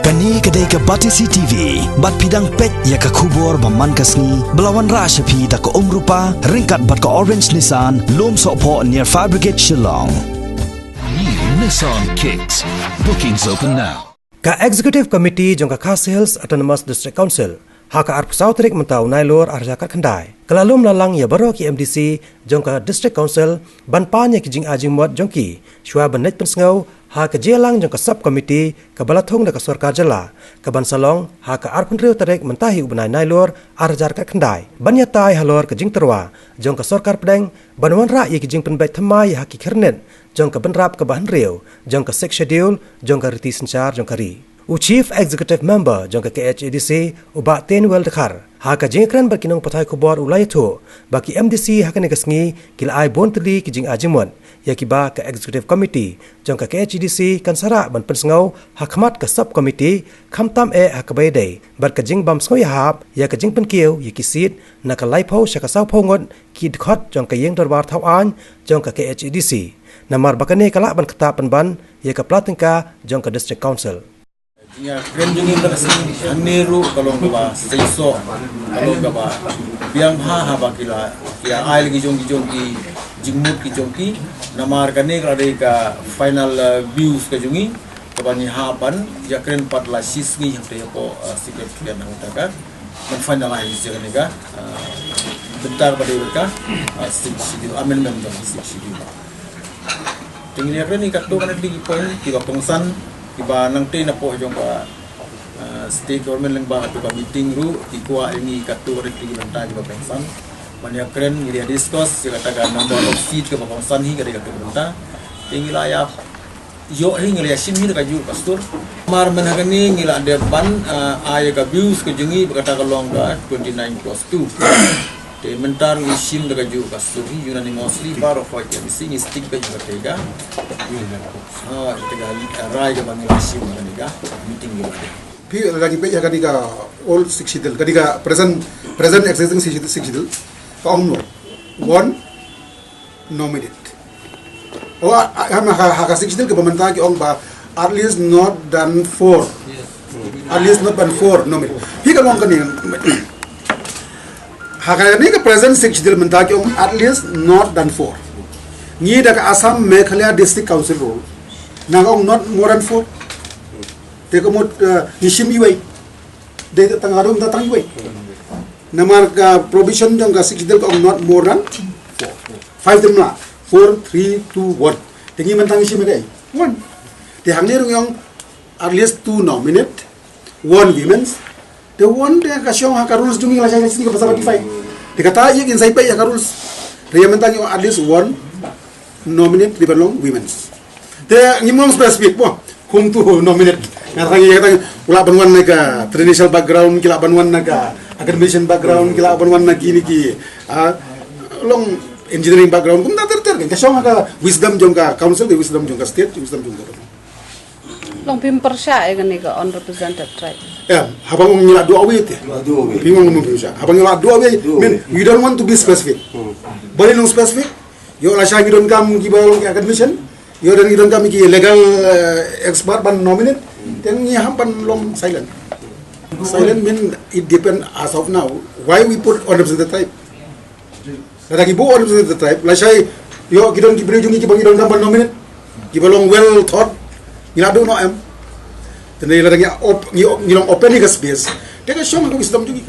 Kani kedai ke Batisi TV, bat pidang pet ya ke kubur baman kasni, belawan rasyapi tak ke rupa, ringkat bat ke Orange Nissan, lom sokpo near Fire Brigade Shillong. New Nissan Kicks. Bookings open now. Ka Executive Committee jong ka Khas Hills Autonomous District Council, haka arp Sautrik mentau nailor arjakat kendai. Kelalum lalang ya baro ki MDC jong ka District Council, ban pan ya ki jing ajing muat jong ki, shua benet pensengau, ha ka jelang jong ka subcommittee ka balathong da ka sarkar jala ka ban salong ha ka arpun riu tarik mentahi ubnai nailor arjar ka khandai banya tai halor ka jing terwa jong ka sarkar pedeng banwan ra ye ki jing penbai thamai ha ki khernet jong ka banrap ka ban riu jong ka six schedule jong ka riti sanchar jong ka ri u chief executive member jong ka KHADC uba ten wel dekhar ha ka jingkran barkinong pathai khobor ulai tho baki MDC ha ka negasngi kila ai bontli ki jing ajimon yakiba ke executive committee jong ka KHDC kan sara ban pensngau hakmat ka sub committee khamtam hakabai dei bar ka jing bam snoi hap ya ka jing penkieu yikisit na ka laipho shaka sau phongon ki khot jong ka yeng darbar thau an jong ka KHDC namar bakane kala ban khata ban ya ka platingka jong ka district council ya renjungin kasini aniru kalau ngaba seiso kalau ngaba biang ha bakila ya ail gi jong ki jingmut ki jongki namar kane kada ka final views ka jungi kabani haban ya kren patla sisni hante ko secret kian utaka dan finalize jane ka bentar pada mereka sidil amendment dan sidil tinggi ya kren ikat do kana di point ki pengsan iba nang te na po jong ka state government lang ba to ka meeting ru ikwa ini katu rek di banta di pengsan banyak keren dia discuss dia katakan number of seat ke bangsan hi kada benta tingila ya yo hi ngila sim hi ka ju pastor mar menagani ngila de ban aya ka views ke jungi kata kalong ka 29+2 te mentar ni sim de ka ju pastor hi unanimously bar of what you see is stick be ka tega tega rai ka bangila sim ka meeting ni pi lagi pe ka diga all 60 ka diga present existing 60 Kaum one nominate. Oh, I'm a sixty ke pemerintah ki ong ba at least not than 4. At least not than 4 nominate. Hi kalong kani. Hakani ke present 60 pemerintah ki ong at least not than 4. Ni dak Assam Meghalaya District Council role. Nang ong not more than 4. Te komot nishim iway. De tangarum datang iway. Namar ka provision jong ka 60 ka not more than 5 dem la 4 3 2 1 tingi mentang isi megai 1 di hangni rung yong at least 2 nominate 1 women's the one de ka syong ha ka rules jungi la jai sini ka pasal 45 dikata ye in sai pe ya ka rules dia mentang yong at least 1 nominate di belong women's de ngimong specific po kum tu nominate ngatangi kata ula banwan naga traditional background kila banwan naga academician background kila banwan na kini ki long engineering background kum ta ter kan kasong ka wisdom jong ka council de wisdom jong ka state wisdom jong ka long pim persya e gani ka unrepresented tribe ya habang ngila do awi te pimong mo persya habang ngila do awi mean we don't want to be specific bari long specific yo la sha gidon kam ki balong academician yo dan gidon kam ki legal expert ban nominate then ni hampan long silent mean it depend as of now why we put unrepresented tribe kada ki bo unrepresented tribe la shay yo gidon ki brejungi ki bangidon kam nominate ki balong well thought ngilado no am tene la ngi op ngi long open ni space te ka show ko wisdom jugi